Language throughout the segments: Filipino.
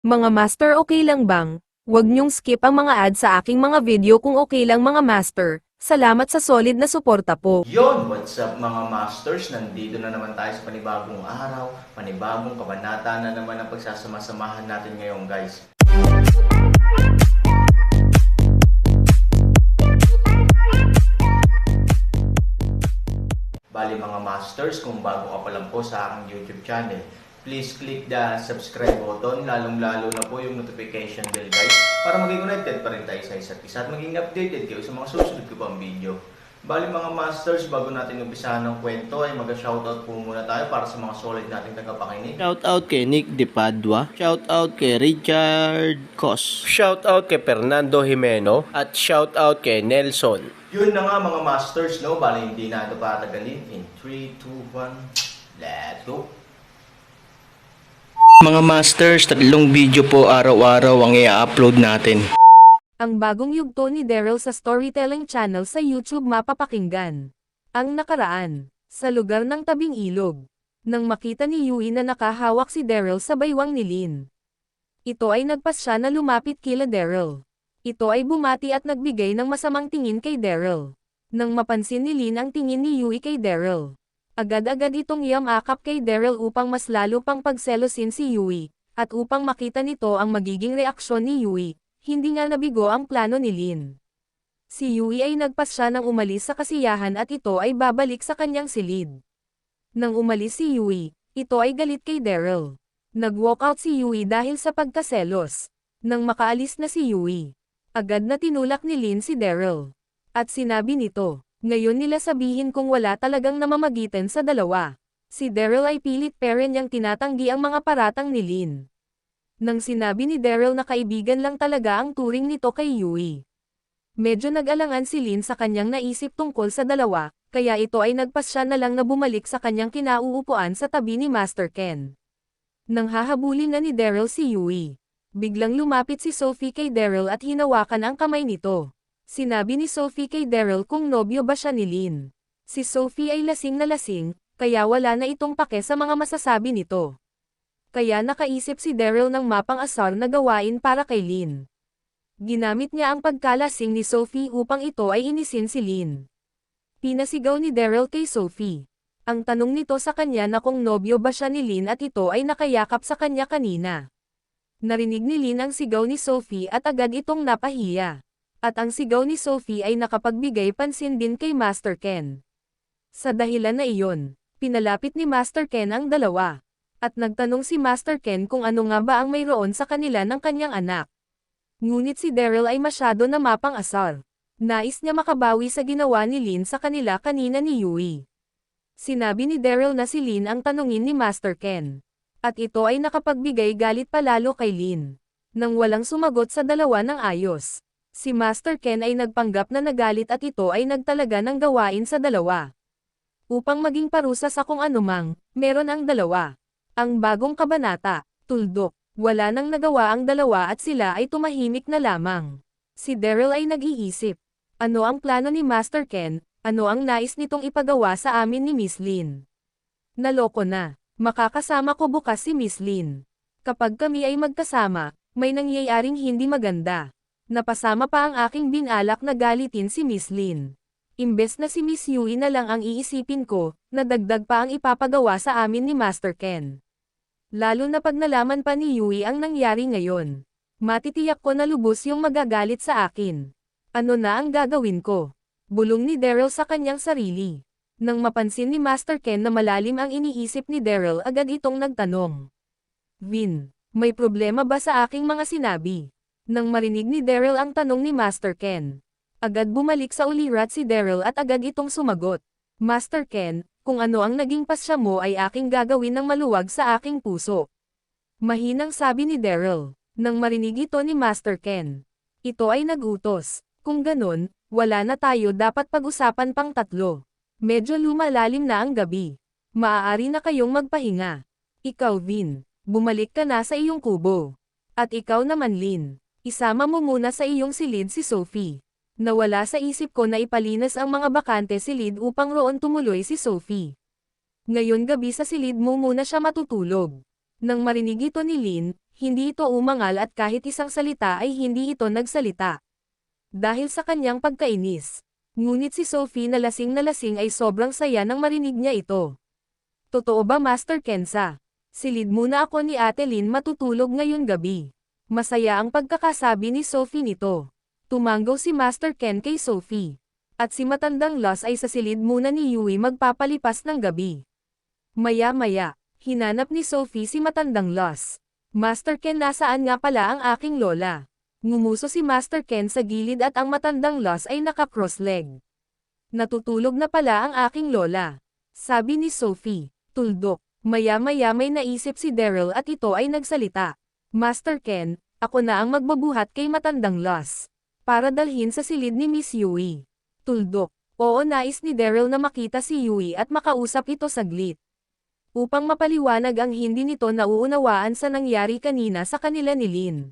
Mga master, okay lang bang? Huwag niyong skip ang mga ad sa aking mga video kung okay lang mga master. Salamat sa solid na suporta po. Yon, what's up mga masters? Nandito na naman tayo sa panibagong araw, panibagong kabanata na naman ang pagsasama-samahan natin ngayon guys. Bali mga masters, kung bago ka pa lang po sa aking YouTube channel, please click the subscribe button, lalong-lalo na po yung notification bell guys, para maging connected pa rin tayo sa isa't isa at maging updated kayo sa mga susunod ko pang video. Bali mga masters, bago natin umpisahan ng kwento ay mag-shoutout po muna tayo para sa mga solid nating tagapakinig. Shoutout kay Nick De Padua, shoutout kay Richard Cos, shoutout kay Fernando Jimeno, at shoutout kay Nelson. Yun na nga mga masters, no? Bali hindi na ito patagalin. In 3, 2, 1, let's go! Mga masters, 3 video po araw-araw ang i-upload natin. Ang bagong yugto ni Daryl sa storytelling channel sa YouTube mapapakinggan. Ang nakaraan, sa lugar ng tabing ilog. Nang makita ni Yui na nakahawak si Daryl sa baywang ni Lin. Ito ay nagpasya na lumapit kila Daryl. Ito ay bumati at nagbigay ng masamang tingin kay Daryl. Nang mapansin ni Lin ang tingin ni Yui kay Daryl, agad-agad itong yamakap kay Daryl upang mas lalo pang pagselosin si Yui, at upang makita nito ang magiging reaksyon ni Yui. Hindi nga nabigo ang plano ni Lin. Si Yui ay nagpasya nang umalis sa kasiyahan at ito ay babalik sa kanyang silid. Nang umalis si Yui, ito ay galit kay Daryl. Nag-walkout si Yui dahil sa pagkaselos. Nang makaalis na si Yui, agad na tinulak ni Lin si Daryl. At sinabi nito, ngayon nila sabihin kung wala talagang namamagitan sa dalawa. Si Daryl ay pilit pero niyang tinatanggi ang mga paratang ni Lin. Nang sinabi ni Daryl na kaibigan lang talaga ang turing nito kay Yui. Medyo nag-alangan si Lin sa kanyang naisip tungkol sa dalawa, kaya ito ay nagpasya na lang na bumalik sa kanyang kinauupuan sa tabi ni Master Ken. Nang hahabulin na ni Daryl si Yui, biglang lumapit si Sophie kay Daryl at hinawakan ang kamay nito. Sinabi ni Sophie kay Daryl kung nobyo ba siya ni Lin. Si Sophie ay lasing na lasing, kaya wala na itong pake sa mga masasabi nito. Kaya nakaisip si Daryl ng mapang-asar na gawain para kay Lin. Ginamit niya ang pagkalasing ni Sophie upang ito ay inisin si Lin. Pinasigaw ni Daryl kay Sophie. Ang tanong nito sa kanya na kung nobyo ba siya ni Lin at ito ay nakayakap sa kanya kanina. Narinig ni Lin ang sigaw ni Sophie at agad itong napahiya. At ang sigaw ni Sophie ay nakapagbigay pansin din kay Master Ken. Sa dahilan na iyon, pinalapit ni Master Ken ang dalawa. At nagtanong si Master Ken kung ano nga ba ang mayroon sa kanila ng kanyang anak. Ngunit si Daryl ay masyado na mapang-asar. Nais niya makabawi sa ginawa ni Lin sa kanila kanina ni Yui. Sinabi ni Daryl na si Lin ang tanungin ni Master Ken. At ito ay nakapagbigay galit palalo kay Lin. Nang walang sumagot sa dalawa ng ayos, si Master Ken ay nagpanggap na nagalit at ito ay nagtalaga ng gawain sa dalawa. Upang maging parusa sa kung anumang, meron ang dalawa. Ang bagong kabanata, tuldok, wala nang nagawa ang dalawa at sila ay tumahimik na lamang. Si Daryl ay nag-iisip. Ano ang plano ni Master Ken, ano ang nais nitong ipagawa sa amin ni Miss Lin? Naloko na, makakasama ko bukas si Miss Lin. Kapag kami ay magkasama, may nangyayaring hindi maganda. Napasama pa ang aking binalak na galitin si Miss Lin. Imbes na si Miss Yui na lang ang iisipin ko, nadagdag pa ang ipapagawa sa amin ni Master Ken. Lalo na pag nalaman pa ni Yui ang nangyari ngayon. Matitiyak ko na lubos yung magagalit sa akin. Ano na ang gagawin ko? Bulong ni Daryl sa kanyang sarili. Nang mapansin ni Master Ken na malalim ang iniisip ni Daryl agad itong nagtanong. Vin, may problema ba sa aking mga sinabi? Nang marinig ni Daryl ang tanong ni Master Ken, agad bumalik sa ulirat si Daryl at agad itong sumagot. Master Ken, kung ano ang naging pasya mo ay aking gagawin ng maluwag sa aking puso. Mahinang sabi ni Daryl, nang marinig ito ni Master Ken. Ito ay nagutos, kung ganun, wala na tayo dapat pag-usapan pang tatlo. Medyo lumalalim na ang gabi. Maaari na kayong magpahinga. Ikaw Vin, bumalik ka na sa iyong kubo. At ikaw naman Lin, isama mo muna sa iyong silid si Sophie. Nawala sa isip ko na ipalinas ang mga bakante silid upang roon tumuloy si Sophie. Ngayon gabi sa silid mo muna siya matutulog. Nang marinig ito ni Lin, hindi ito umangal at kahit isang salita ay hindi ito nagsalita. Dahil sa kanyang pagkainis. Ngunit si Sophie na lasing ay sobrang saya nang marinig niya ito. Totoo ba Master Kensa? Silid muna ako ni Ate Lynn matutulog ngayon gabi. Masaya ang pagkakasabi ni Sophie nito. Tumanggaw si Master Ken kay Sophie. At si matandang Loss ay sa silid muna ni Yui magpapalipas ng gabi. Maya-maya, hinanap ni Sophie si matandang Loss. Master Ken, nasaan nga pala ang aking lola? Ngumuso si Master Ken sa gilid at ang matandang Loss ay naka-cross-leg. Natutulog na pala ang aking lola. Sabi ni Sophie, tuldok. Maya-maya may naisip si Daryl at ito ay nagsalita. Master Ken, ako na ang magbabuhat kay matandang Loss. Para dalhin sa silid ni Miss Yui. Tuldok. Oo, nais ni Daryl na makita si Yui at makausap ito saglit. Upang mapaliwanag ang hindi nito nauunawaan sa nangyari kanina sa kanila ni Lynn.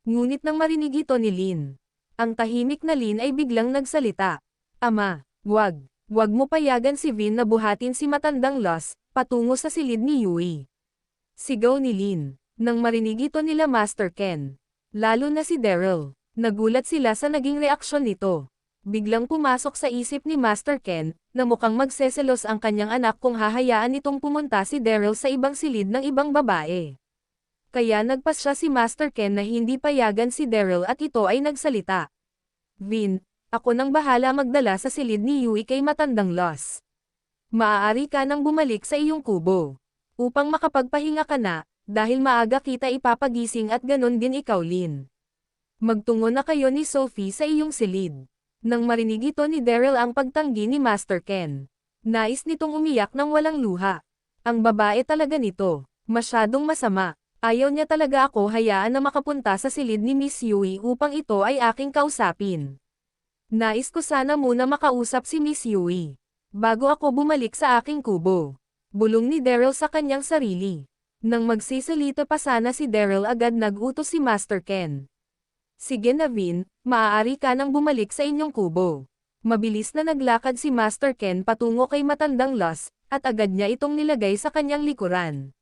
Ngunit nang marinig ito ni Lynn, ang tahimik na Lynn ay biglang nagsalita. Ama, wag mo payagan si Vin na buhatin si matandang Loss, patungo sa silid ni Yui. Sigaw ni Lynn. Nang marinig ito nila Master Ken, lalo na si Daryl, nagulat sila sa naging reaksyon nito. Biglang pumasok sa isip ni Master Ken, na mukhang magseselos ang kanyang anak kung hahayaan itong pumunta si Daryl sa ibang silid ng ibang babae. Kaya nagpasya si Master Ken na hindi payagan si Daryl at ito ay nagsalita. Vin, ako nang bahala magdala sa silid ni Yui kay matandang Loss. Maaari ka nang bumalik sa iyong kubo. Upang makapagpahinga ka na, dahil maaga kita ipapagising at ganon din ikaw Lynn. Magtungo na kayo ni Sophie sa iyong silid. Nang marinig ito ni Daryl ang pagtanggi ni Master Ken, nais nitong umiyak ng walang luha. Ang babae talaga nito, masyadong masama. Ayaw niya talaga ako hayaan na makapunta sa silid ni Miss Yui upang ito ay aking kausapin. Nais ko sana muna makausap si Miss Yui, bago ako bumalik sa aking kubo. Bulong ni Daryl sa kanyang sarili. Nang magsisalita pa sana si Daryl agad nag-utos si Master Ken. Sige na Vin, maaari ka nang bumalik sa inyong kubo. Mabilis na naglakad si Master Ken patungo kay matandang Loss, at agad niya itong nilagay sa kanyang likuran.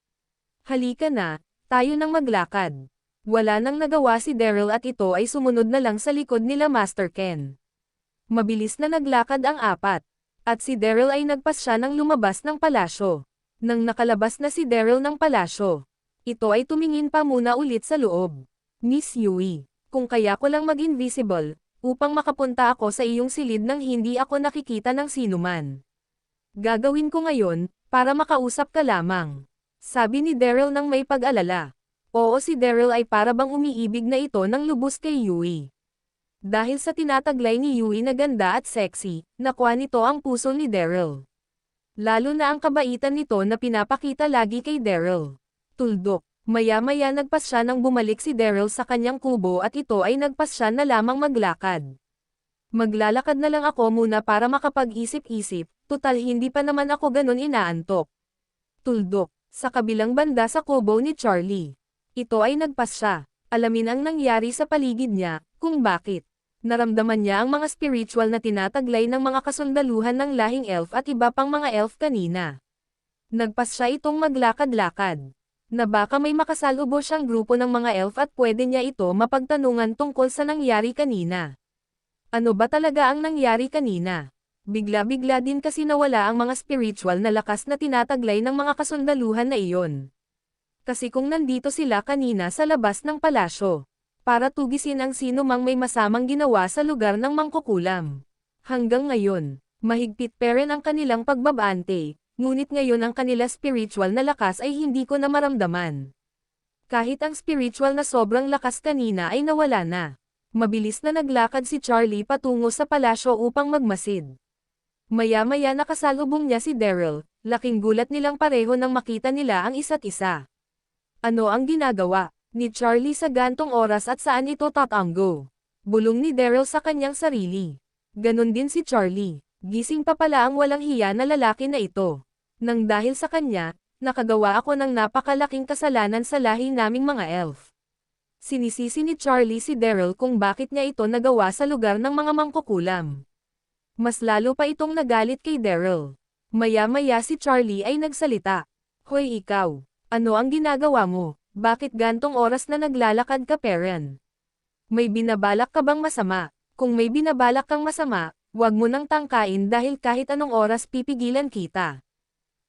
Halika na, tayo nang maglakad. Wala nang nagawa si Daryl at ito ay sumunod na lang sa likod nila Master Ken. Mabilis na naglakad ang apat, at si Daryl ay nagpasya ng lumabas ng palasyo. Nang nakalabas na si Daryl ng palasyo, ito ay tumingin pa muna ulit sa loob. Miss Yui, kung kaya ko lang mag-invisible, upang makapunta ako sa iyong silid nang hindi ako nakikita ng sinuman. Gagawin ko ngayon, para makausap ka lamang. Sabi ni Daryl nang may pag-alala. Oo, si Daryl ay para bang umiibig na ito ng lubos kay Yui. Dahil sa tinataglay ni Yui na ganda at sexy, nakuha nito ang puso ni Daryl. Lalo na ang kabaitan nito na pinapakita lagi kay Daryl. Tuldok. Maya-maya nagpasya nang bumalik si Daryl sa kanyang kubo at ito ay nagpasya na lamang maglakad. Maglalakad na lang ako muna para makapag-isip-isip, tutal hindi pa naman ako ganun inaantok. Tuldok. Sa kabilang banda sa kubo ni Charlie. Ito ay nagpasya. Alamin ang nangyari sa paligid niya, kung bakit. Naramdaman niya ang mga spiritual na tinataglay ng mga kasundaluhan ng lahing elf at iba pang mga elf kanina. Nagpasya itong maglakad-lakad. Na baka may makasalubong siyang grupo ng mga elf at pwede niya ito mapagtanungan tungkol sa nangyari kanina. Ano ba talaga ang nangyari kanina? Bigla-bigla din kasi nawala ang mga spiritual na lakas na tinataglay ng mga kasundaluhan na iyon. Kasi kung nandito sila kanina sa labas ng palasyo, para tugisin ang sino mang may masamang ginawa sa lugar ng mangkukulam. Hanggang ngayon, mahigpit pa rin ang kanilang pagbabante. Ngunit ngayon ang kanila spiritual na lakas ay hindi ko na maramdaman. Kahit ang spiritual na sobrang lakas kanina ay nawala na. Mabilis na naglakad si Charlie patungo sa palasyo upang magmasid. Maya-maya nakasalubong niya si Daryl, laking gulat nilang pareho nang makita nila ang isa't isa. Ano ang ginagawa ni Charlie sa gantong oras at saan ito tatango? Bulong ni Daryl sa kanyang sarili. Ganon din si Charlie, gising pa pala ang walang hiya na lalaki na ito. Nang dahil sa kanya, nakagawa ako ng napakalaking kasalanan sa lahi naming mga elf. Sinisisi ni Charlie si Daryl kung bakit niya ito nagawa sa lugar ng mga mangkukulam. Mas lalo pa itong nagalit kay Daryl. Maya-maya si Charlie ay nagsalita. Hoy ikaw, ano ang ginagawa mo? Bakit gantong oras na naglalakad ka, Perrin? May binabalak ka bang masama? Kung may binabalak kang masama, huwag mo nang tangkain dahil kahit anong oras pipigilan kita.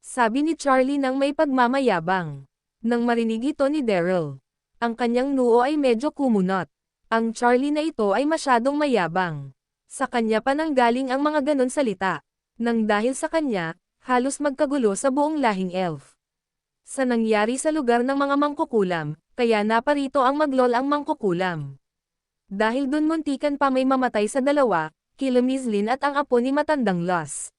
Sabi ni Charlie nang may pagmamayabang. Nang marinig ito ni Daryl, ang kanyang noo ay medyo kumunot. Ang Charlie na ito ay masyadong mayabang. Sa kanya pa nanggaling ang mga ganon salita. Nang dahil sa kanya, halos magkagulo sa buong lahing elf. Sa nangyari sa lugar ng mga mangkukulam, kaya naparito ang maglol ang mangkukulam. Dahil dun muntikan pa may mamatay sa dalawa, kila Miss Lin at ang apo ni matandang Loss.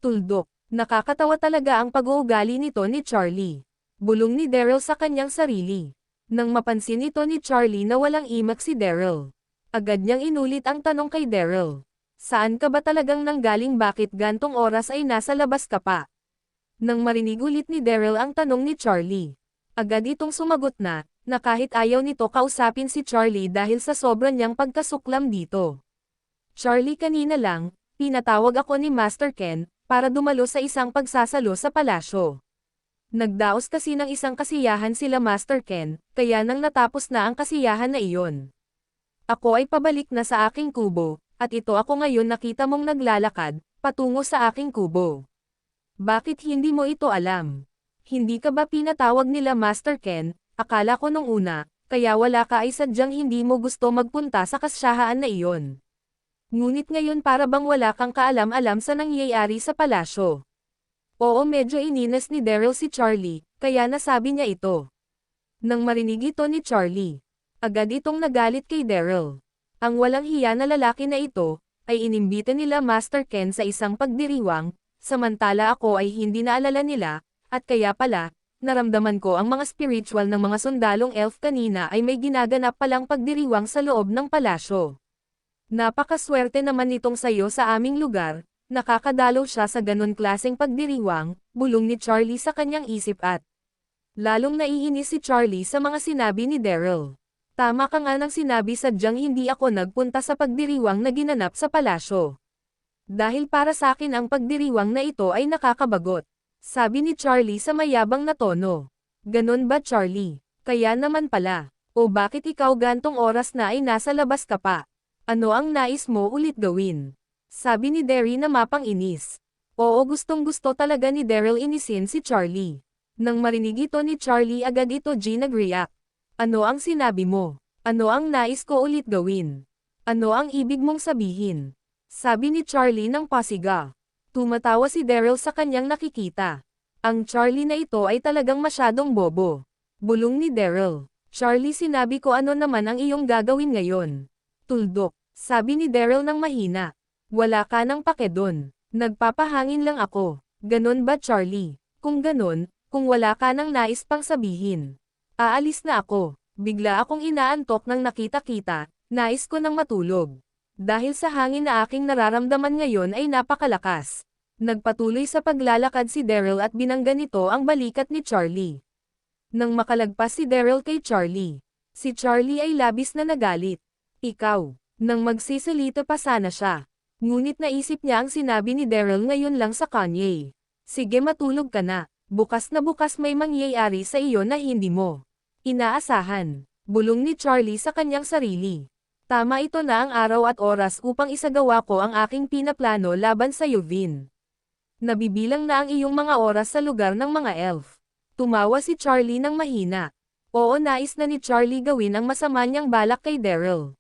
Tuldok, nakakatawa talaga ang pag-uugali nito ni Charlie. Bulong ni Daryl sa kanyang sarili. Nang mapansin ito ni Charlie na walang imak si Daryl, agad niyang inulit ang tanong kay Daryl. Saan ka ba talagang nanggaling, bakit gantong oras ay nasa labas ka pa? Nang marinig ulit ni Daryl ang tanong ni Charlie, agad itong sumagot na kahit ayaw nito kausapin si Charlie dahil sa sobra niyang pagkasuklam dito. Charlie, kanina lang, pinatawag ako ni Master Ken, para dumalo sa isang pagsasalo sa palasyo. Nagdaos kasi ng isang kasiyahan sila Master Ken, kaya nang natapos na ang kasiyahan na iyon, ako ay pabalik na sa aking kubo, at ito ako ngayon nakita mong naglalakad, patungo sa aking kubo. Bakit hindi mo ito alam? Hindi ka ba pinatawag nila Master Ken? Akala ko nung una, kaya wala ka ay sadyang hindi mo gusto magpunta sa kasyahaan na iyon. Ngunit ngayon para bang wala kang kaalam-alam sa nangyayari sa palasyo. Oo, medyo ininas ni Daryl si Charlie, kaya nasabi niya ito. Nang marinig ito ni Charlie, agad itong nagalit kay Daryl. Ang walang hiya na lalaki na ito, ay inimbita nila Master Ken sa isang pagdiriwang, samantala ako ay hindi naalala nila, at kaya pala, naramdaman ko ang mga spiritual ng mga sundalong elf kanina ay may ginaganap palang pagdiriwang sa loob ng palasyo. Napakaswerte naman nitong sayo sa aming lugar, nakakadalaw siya sa ganon klaseng pagdiriwang, bulong ni Charlie sa kanyang isip at lalong naiinis si Charlie sa mga sinabi ni Daryl. Tama ka nga nang sinabi, sadyang hindi ako nagpunta sa pagdiriwang na ginanap sa palasyo. Dahil para sa akin ang pagdiriwang na ito ay nakakabagot. Sabi ni Charlie sa mayabang na tono. Ganon ba, Charlie? Kaya naman pala. O bakit ikaw gantong oras na ay nasa labas ka pa? Ano ang nais mo ulit gawin? Sabi ni Derry na mapang-inis. Oo, gustong-gusto talaga ni Daryl inisin si Charlie. Nang marinig ito ni Charlie agad ito nag-react. Ano ang sinabi mo? Ano ang nais ko ulit gawin? Ano ang ibig mong sabihin? Sabi ni Charlie ng pasiga. Tumatawa si Daryl sa kanyang nakikita. Ang Charlie na ito ay talagang masyadong bobo. Bulong ni Daryl. Charlie, sinabi ko ano naman ang iyong gagawin ngayon? Tuldok. Sabi ni Daryl ng mahina. Wala ka nang pake dun. Nagpapahangin lang ako. Ganon ba, Charlie? Kung ganon, kung wala ka nang nais pang sabihin, aalis na ako. Bigla akong inaantok nang nakita-kita, nais ko nang matulog. Dahil sa hangin na aking nararamdaman ngayon ay napakalakas. Nagpatuloy sa paglalakad si Daryl at binangga nito ang balikat ni Charlie. Nang makalagpas si Daryl kay Charlie, si Charlie ay labis na nagalit. Ikaw, nang magsisalita pa sana siya. Ngunit naisip niya ang sinabi ni Daryl ngayon lang sa Kanye. Sige, matulog ka na. Bukas na bukas may mangyayari sa iyo na hindi mo inaasahan. Bulong ni Charlie sa kanyang sarili. Tama, ito na ang araw at oras upang isagawa ko ang aking pinaplano laban sa iyo, Vin. Nabibilang na ang iyong mga oras sa lugar ng mga elf. Tumawa si Charlie ng mahina. Oo, nais na ni Charlie gawin ang masama niyang balak kay Daryl.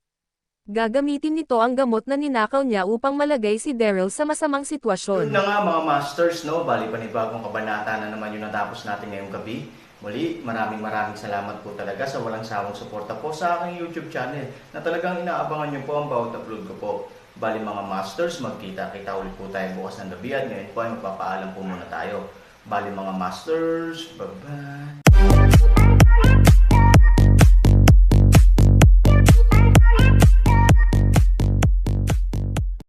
Gagamitin nito ang gamot na ninakaw niya upang malagay si Daryl sa masamang sitwasyon. Yun na nga mga masters, no? Bali panibagong kabanata na naman yung natapos natin ngayong gabi. Muli, maraming salamat po talaga sa walang sawang suporta po sa aking YouTube channel na talagang inaabangan niyo po ang bawat upload ko po. Bali mga masters, magkita-kita ulit po tayo bukas ng gabi at ngayon po ay magpapaalam po muna tayo. Bali mga masters, bye-bye!